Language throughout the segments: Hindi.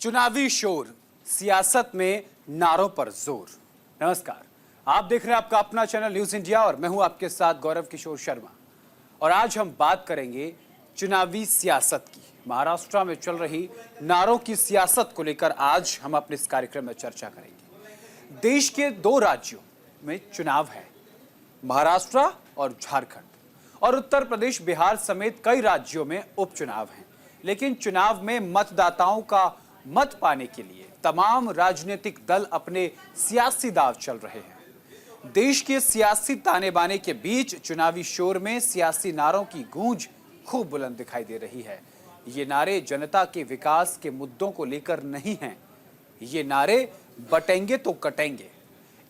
चुनावी शोर, सियासत में नारों पर जोर। नमस्कार, आप देख रहे हैं आपका अपना चैनल न्यूज इंडिया और मैं हूं आपके साथ गौरव किशोर शर्मा। और आज हम बात करेंगे चुनावी सियासत की। महाराष्ट्र में चल रही नारों की सियासत को लेकर आज हम अपने इस कार्यक्रम में चर्चा करेंगे। देश के दो राज्यों में चुनाव है, महाराष्ट्र और झारखंड, और उत्तर प्रदेश, बिहार समेत कई राज्यों में उपचुनाव हैं। लेकिन चुनाव में मतदाताओं का मत पाने के लिए तमाम राजनीतिक दल अपने सियासी दांव चल रहे हैं। देश के सियासी ताने बाने के बीच चुनावी शोर में सियासी नारों की गूंज खूब बुलंद दिखाई दे रही है। ये नारे जनता के विकास के मुद्दों को लेकर नहीं हैं। ये नारे बटेंगे तो कटेंगे,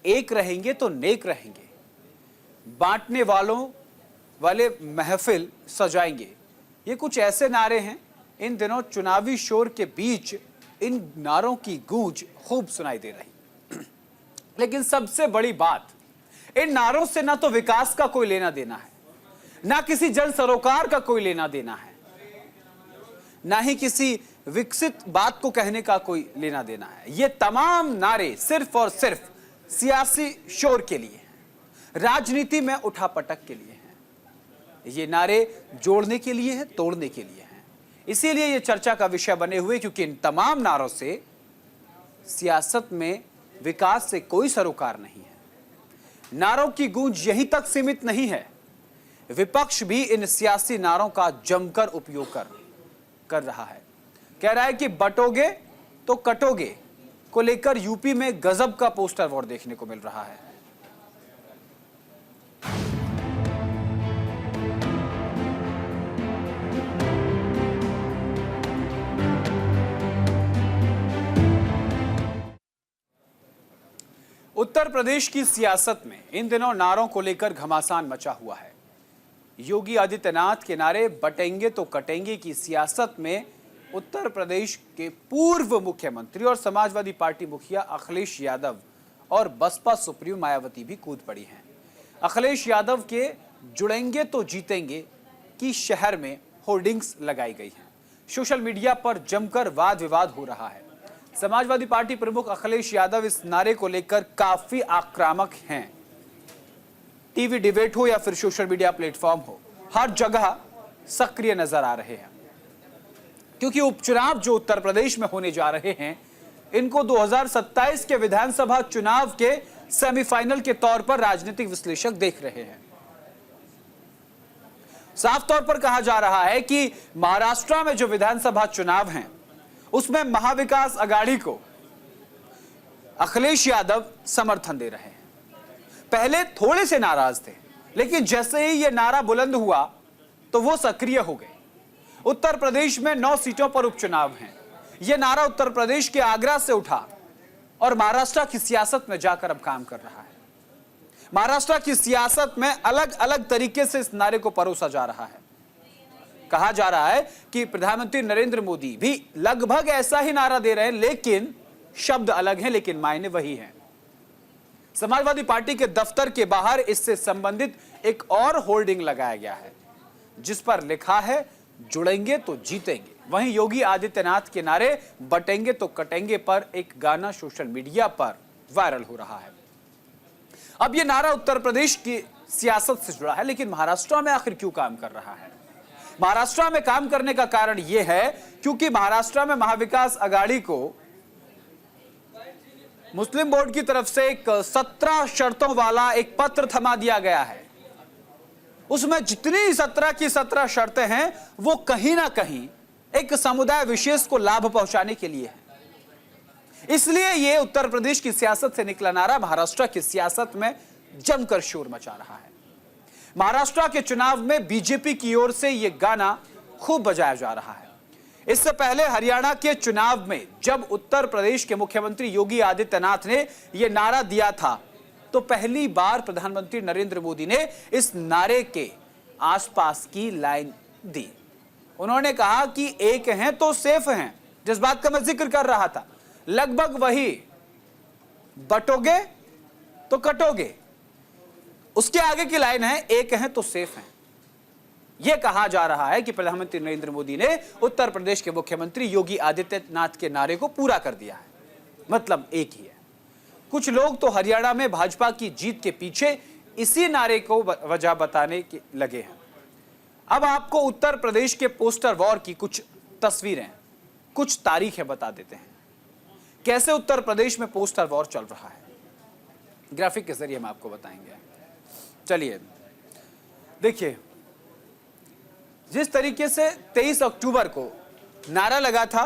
एक रहेंगे तो नेक रहेंगे, बांटने वाले महफिल सजाएंगे। ये कुछ ऐसे नारे हैं। इन दिनों चुनावी शोर के बीच इन नारों की गूंज खूब सुनाई दे रही। लेकिन सबसे बड़ी बात, इन नारों से ना तो विकास का कोई लेना देना है, ना किसी जन सरोकार का कोई लेना देना है, ना ही किसी विकसित बात को कहने का कोई लेना देना है। ये तमाम नारे सिर्फ और सिर्फ सियासी शोर के लिए हैं, राजनीति में उठापटक के लिए हैं। ये नारे जोड़ने के लिए हैं, तोड़ने के लिए हैं। इसीलिए ये चर्चा का विषय बने हुए, क्योंकि इन तमाम नारों से सियासत में विकास से कोई सरोकार नहीं है। नारों की गूंज यहीं तक सीमित नहीं है, विपक्ष भी इन सियासी नारों का जमकर उपयोग कर रहा है। कह रहा है कि बटोगे तो कटोगे को लेकर यूपी में गजब का पोस्टर वॉर देखने को मिल रहा है। उत्तर प्रदेश की सियासत में इन दिनों नारों को लेकर घमासान मचा हुआ है। योगी आदित्यनाथ के नारे बटेंगे तो कटेंगे की सियासत में उत्तर प्रदेश के पूर्व मुख्यमंत्री और समाजवादी पार्टी मुखिया अखिलेश यादव और बसपा सुप्रीमो मायावती भी कूद पड़ी हैं। अखिलेश यादव के जुड़ेंगे तो जीतेंगे की शहर में होर्डिंग्स लगाई गई हैं। सोशल मीडिया पर जमकर वाद विवाद हो रहा है। समाजवादी पार्टी प्रमुख अखिलेश यादव इस नारे को लेकर काफी आक्रामक हैं। टीवी डिबेट हो या फिर सोशल मीडिया प्लेटफॉर्म हो, हर जगह सक्रिय नजर आ रहे हैं, क्योंकि उपचुनाव जो उत्तर प्रदेश में होने जा रहे हैं, इनको 2027 के विधानसभा चुनाव के सेमीफाइनल के तौर पर राजनीतिक विश्लेषक देख रहे हैं। साफ तौर पर कहा जा रहा है कि महाराष्ट्र में जो विधानसभा चुनाव हैं, उसमें महाविकास अघाड़ी को अखिलेश यादव समर्थन दे रहे हैं। पहले थोड़े से नाराज थे, लेकिन जैसे ही यह नारा बुलंद हुआ तो वो सक्रिय हो गए। उत्तर प्रदेश में 9 सीटों पर उपचुनाव हैं। यह नारा उत्तर प्रदेश के आगरा से उठा और महाराष्ट्र की सियासत में जाकर अब काम कर रहा है। महाराष्ट्र की सियासत में अलग अलग तरीके से इस नारे को परोसा जा रहा है। कहा जा रहा है कि प्रधानमंत्री नरेंद्र मोदी भी लगभग ऐसा ही नारा दे रहे हैं, लेकिन शब्द अलग हैं, लेकिन मायने वही हैं। समाजवादी पार्टी के दफ्तर के बाहर इससे संबंधित एक और होर्डिंग लगाया गया है, जिस पर लिखा है जुड़ेंगे तो जीतेंगे। वहीं योगी आदित्यनाथ के नारे बटेंगे तो कटेंगे पर एक गाना सोशल मीडिया पर वायरल हो रहा है। अब यह नारा उत्तर प्रदेश की सियासत से जुड़ा है, लेकिन महाराष्ट्र में आखिर क्यों काम कर रहा है? महाराष्ट्र में काम करने का कारण यह है क्योंकि महाराष्ट्र में महाविकास अघाड़ी को मुस्लिम बोर्ड की तरफ से एक 17 शर्तों वाला एक पत्र थमा दिया गया है। उसमें जितनी 17 की 17 शर्तें हैं, वो कहीं ना कहीं एक समुदाय विशेष को लाभ पहुंचाने के लिए है। इसलिए यह उत्तर प्रदेश की सियासत से निकला नारा महाराष्ट्र की सियासत में जमकर शोर मचा रहा है। महाराष्ट्र के चुनाव में बीजेपी की ओर से यह गाना खूब बजाया जा रहा है। इससे पहले हरियाणा के चुनाव में जब उत्तर प्रदेश के मुख्यमंत्री योगी आदित्यनाथ ने यह नारा दिया था, तो पहली बार प्रधानमंत्री नरेंद्र मोदी ने इस नारे के आसपास की लाइन दी। उन्होंने कहा कि एक हैं तो सेफ हैं, जिस बात का मैं जिक्र कर रहा था, लगभग वही, बटोगे तो कटोगे। उसके आगे की लाइन है, एक हैं तो सेफ हैं। यह कहा जा रहा है कि प्रधानमंत्री नरेंद्र मोदी ने उत्तर प्रदेश के मुख्यमंत्री योगी आदित्यनाथ के नारे को पूरा कर दिया है। मतलब एक ही है। कुछ लोग तो हरियाणा में भाजपा की जीत के पीछे इसी नारे को वजह बताने के लगे हैं। अब आपको उत्तर प्रदेश के पोस्टर वॉर की कुछ तस्वीरें, कुछ तारीखें बता देते हैं, कैसे उत्तर प्रदेश में पोस्टर वॉर चल रहा है। ग्राफिक के जरिए हम आपको बताएंगे। चलिए देखिए, जिस तरीके से 23 अक्टूबर को नारा लगा था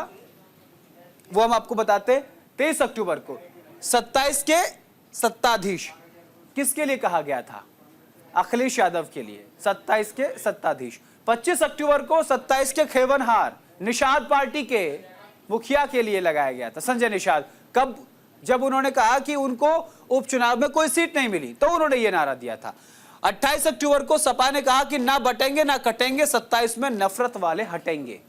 वो हम आपको बताते। 23 अक्टूबर को 27 के सत्ताधीश किसके लिए कहा गया था? अखिलेश यादव के लिए। 27 के सत्ताधीश। 25 अक्टूबर को 27 के खेवनहार निषाद पार्टी के मुखिया के लिए लगाया गया था, संजय निषाद। कब? जब उन्होंने कहा कि उनको उपचुनाव में कोई सीट नहीं मिली तो उन्होंने ये नारा दिया था। 28 अक्टूबर को सपा ने कहा कि ना बटेंगे ना कटेंगे, 27 में नफरत वाले हटेंगे,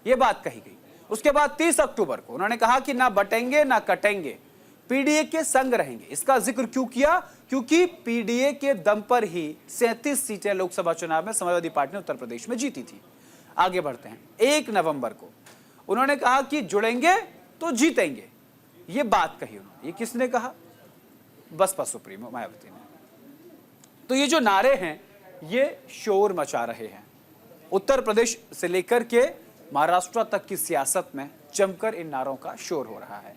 ये बात कही गई। उसके बाद 30 अक्टूबर को उन्होंने कहा कि ना बटेंगे ना कटेंगे, पीडीए के संग रहेंगे। इसका जिक्र क्यों किया? क्योंकि पीडीए के दम पर ही 37 सीटें लोकसभा चुनाव में समाजवादी पार्टी ने उत्तर प्रदेश में जीती थी। आगे बढ़ते हैं। 1 नवंबर को उन्होंने कहा कि जुड़ेंगे तो जीतेंगे, ये बात कही उन्होंने। ये किसने कहा? बसपा सुप्रीमो मायावती ने। तो ये जो नारे हैं ये शोर मचा रहे हैं। उत्तर प्रदेश से लेकर के महाराष्ट्र तक की सियासत में जमकर इन नारों का शोर हो रहा है।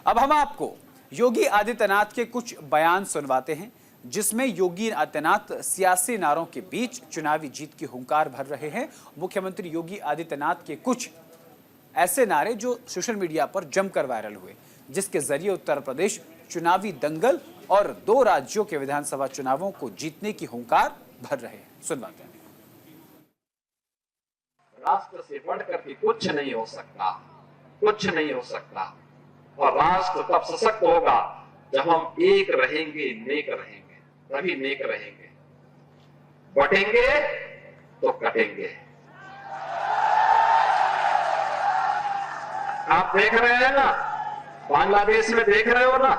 अब हम आपको योगी आदित्यनाथ के कुछ बयान सुनवाते हैं, जिसमें योगी आदित्यनाथ सियासी नारों के बीच चुनावी जीत की हुंकार भर रहे हैं। मुख्यमंत्री योगी आदित्यनाथ के कुछ ऐसे नारे जो सोशल मीडिया पर जमकर वायरल हुए, जिसके जरिए उत्तर प्रदेश चुनावी दंगल और 2 राज्यों के विधानसभा चुनावों को जीतने की हुंकार भर रहे हैं। सुनवाते हैं। राष्ट्र से बढ़कर के कुछ नहीं हो सकता, कुछ नहीं हो सकता। और राष्ट्र तब सशक्त होगा जब हम एक रहेंगे, नेक रहेंगे, तभी नेक रहेंगे। बटेंगे तो कटेंगे। आप देख रहे हैं ना, बांग्लादेश में देख रहे हो ना,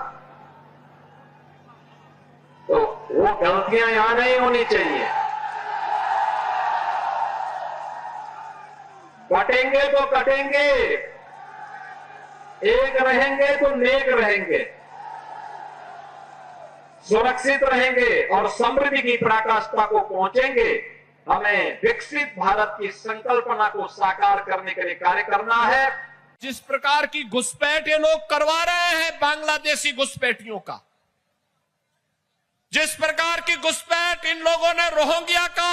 तो वो गलतियां यहां नहीं होनी चाहिए। बटेंगे तो कटेंगे, एक रहेंगे तो नेक रहेंगे, सुरक्षित रहेंगे और समृद्धि की पराकाष्ठा को पहुंचेंगे। हमें विकसित भारत की संकल्पना को साकार करने के लिए कार्य करना है। जिस प्रकार की घुसपैठ ये लोग करवा रहे हैं बांग्लादेशी घुसपैठियों का, जिस प्रकार की घुसपैठ इन लोगों ने रोहिंग्या का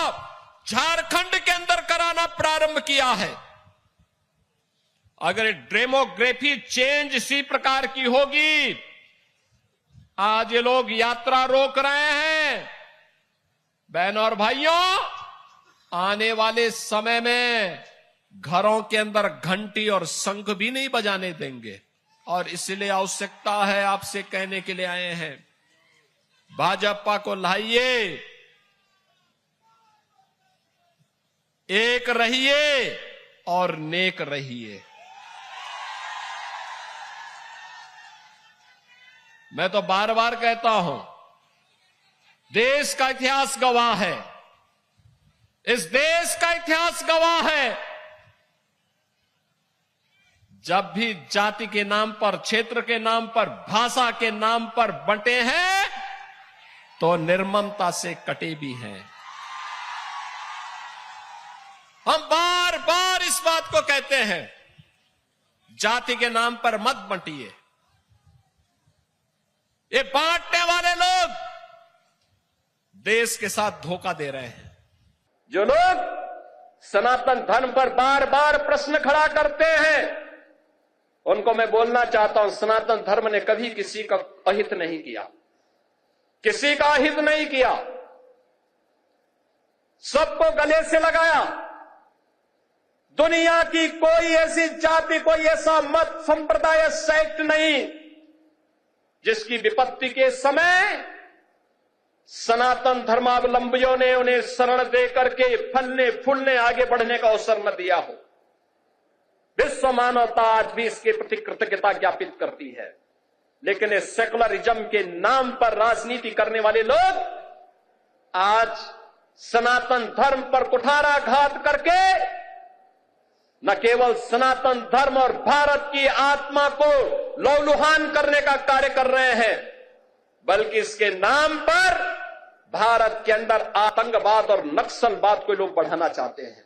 झारखंड के अंदर कराना प्रारंभ किया है, अगर डेमोग्राफी चेंज इसी प्रकार की होगी, आज ये लोग यात्रा रोक रहे हैं। बहनों और भाइयों, आने वाले समय में घरों के अंदर घंटी और शंख भी नहीं बजाने देंगे। और इसलिए आवश्यकता है, आपसे कहने के लिए आए हैं, भाजपा को लाइए, एक रहिए और नेक रहिए। मैं तो बार बार कहता हूं, देश का इतिहास गवाह है, इस देश का इतिहास गवाह है, जब भी जाति के नाम पर, क्षेत्र के नाम पर, भाषा के नाम पर बंटे हैं तो निर्ममता से कटे भी हैं। हम बार बार इस बात को कहते हैं, जाति के नाम पर मत बंटिए। ये बांटने वाले लोग देश के साथ धोखा दे रहे हैं। जो लोग सनातन धर्म पर बार बार प्रश्न खड़ा करते हैं, उनको मैं बोलना चाहता हूं, सनातन धर्म ने कभी किसी का अहित नहीं किया, किसी का अहित नहीं किया, सबको गले से लगाया। दुनिया की कोई ऐसी जाति, कोई ऐसा मत, संप्रदाय, सेक्ट नहीं जिसकी विपत्ति के समय सनातन धर्मावलंबियों ने उन्हें शरण दे करके फलने फूलने आगे बढ़ने का अवसर न दिया हो। विश्व मानवता आज भी इसके प्रति कृतज्ञता ज्ञापित करती है। लेकिन इस सेकुलरिज्म के नाम पर राजनीति करने वाले लोग आज सनातन धर्म पर कुठाराघात करके न केवल सनातन धर्म और भारत की आत्मा को लहूलुहान करने का कार्य कर रहे हैं, बल्कि इसके नाम पर भारत के अंदर आतंकवाद और नक्सलवाद को लोग बढ़ाना चाहते हैं।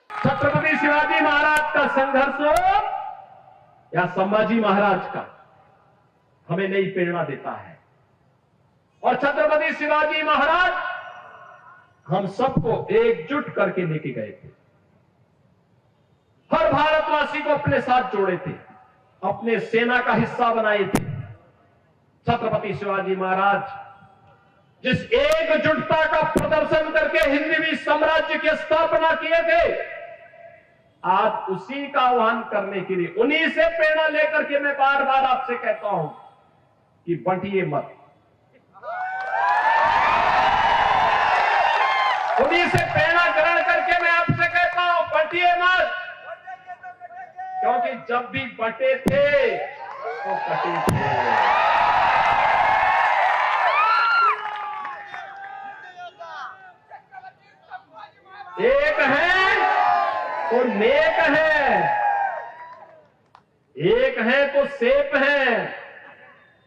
छत्रपति शिवाजी महाराज का संघर्ष हो या संभाजी महाराज का, हमें नई प्रेरणा देता है। और छत्रपति शिवाजी महाराज हम सबको एकजुट करके लेके गए थे, हर भारतवासी को अपने साथ जोड़े थे, अपने सेना का हिस्सा बनाए थे। छत्रपति शिवाजी महाराज जिस एकजुटता का प्रदर्शन करके हिंदवी साम्राज्य की स्थापना किए थे, आज उसी का आह्वान करने के लिए, उन्हीं से प्रेरणा लेकर के मैं बार बार आपसे कहता हूं कि बंटिए मत। उन्हीं से प्रेरणा ग्रहण करके मैं आपसे कहता हूं बंटिए मत, क्योंकि जब भी बंटे थे तो कटे थे। एक है तो नेक है, एक है तो सेफ है,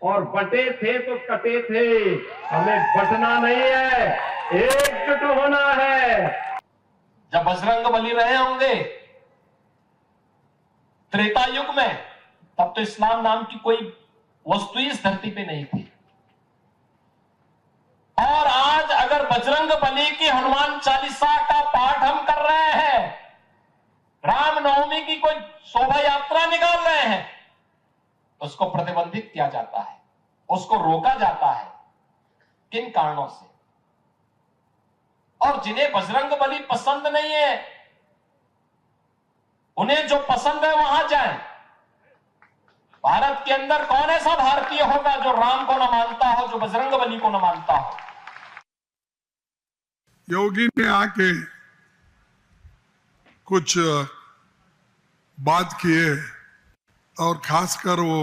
और बटे थे तो कटे थे। हमें बटना नहीं है, एकजुट होना है। जब बजरंग बली रहे होंगे त्रेता युग में, तब तो इस्लाम नाम की कोई वस्तु इस धरती पे नहीं थी। और आज अगर बजरंग बली की हनुमान चालीसा का पाठ हम कर रहे हैं, रामनवमी की कोई शोभा यात्रा निकाल रहे हैं, उसको प्रतिबंधित किया जाता है, उसको रोका जाता है। किन कारणों से? और जिन्हें बजरंग बली पसंद नहीं है, उन्हें जो पसंद है वहां जाएं। भारत के अंदर कौन ऐसा भारतीय होगा जो राम को न मानता हो, जो बजरंग बली को न मानता हो? योगी ने आके कुछ बात किए, और खासकर वो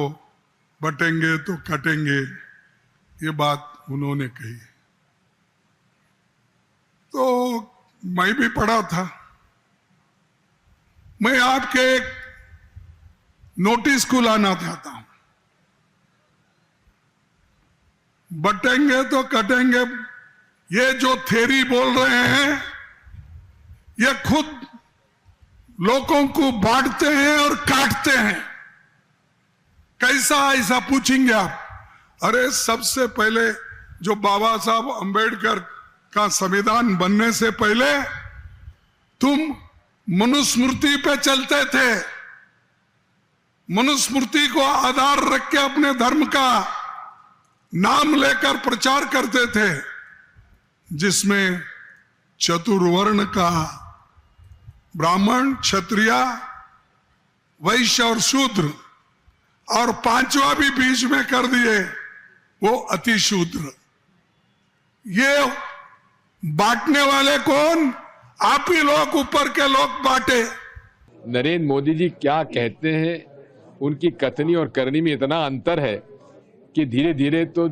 बटेंगे तो कटेंगे, ये बात उन्होंने कही। तो मैं भी पढ़ा था। मैं आपके एक नोटिस को लाना चाहता हूं। बटेंगे तो कटेंगे, ये जो थ्योरी बोल रहे हैं, ये खुद लोगों को बांटते हैं और काटते हैं। कैसा ऐसा पूछेंगे आप? अरे सबसे पहले जो बाबा साहब अंबेडकर का संविधान बनने से पहले तुम मनुस्मृति पे चलते थे, मनुस्मृति को आधार रख के अपने धर्म का नाम लेकर प्रचार करते थे, जिसमें चतुर्वर्ण का ब्राह्मण, क्षत्रिय, वैश्य और शूद्र, और पांचवा भी बीच में कर दिए, वो अति शूद्र। ये बांटने वाले कौन? आप ही लोग, ऊपर के लोग बांटे। नरेंद्र मोदी जी क्या कहते हैं, उनकी कथनी और करनी में इतना अंतर है कि धीरे धीरे तो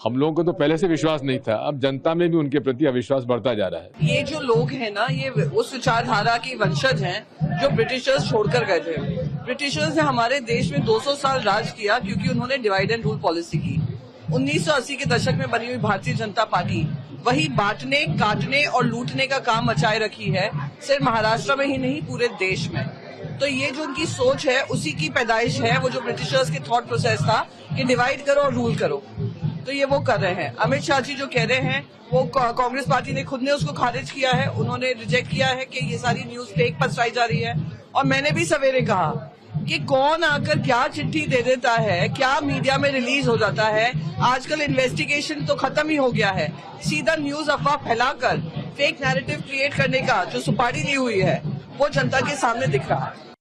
हम लोगों को तो पहले से विश्वास नहीं था, अब जनता में भी उनके प्रति अविश्वास बढ़ता जा रहा है। ये जो लोग हैं ना, ये उस विचारधारा के वंशज हैं जो ब्रिटिशर्स छोड़कर गए थे। ब्रिटिशर्स ने हमारे देश में 200 साल राज किया क्योंकि उन्होंने डिवाइड एंड रूल पॉलिसी की। 1980 के दशक में बनी हुई भारतीय जनता पार्टी वही बांटने, काटने और लूटने का काम मचाए रखी है, सिर्फ महाराष्ट्र में ही नहीं पूरे देश में। तो ये जो उनकी सोच है उसी की पैदाइश है, वो जो ब्रिटिशर्स के थॉट प्रोसेस था कि डिवाइड करो और रूल करो, तो ये वो कर रहे हैं। अमित शाह जी जो कह रहे हैं वो कांग्रेस पार्टी ने खुद ने उसको खारिज किया है, उन्होंने रिजेक्ट किया है कि ये सारी न्यूज फेक पसराई जा रही है। और मैंने भी सवेरे कहा कि कौन आकर क्या चिट्ठी दे देता है, क्या मीडिया में रिलीज हो जाता है। आजकल इन्वेस्टिगेशन तो खत्म ही हो गया है, सीधा न्यूज अफवाह फैलाकर फेक नैरेटिव क्रिएट करने का जो सुपारी ली हुई है वो जनता के सामने दिख रहा है।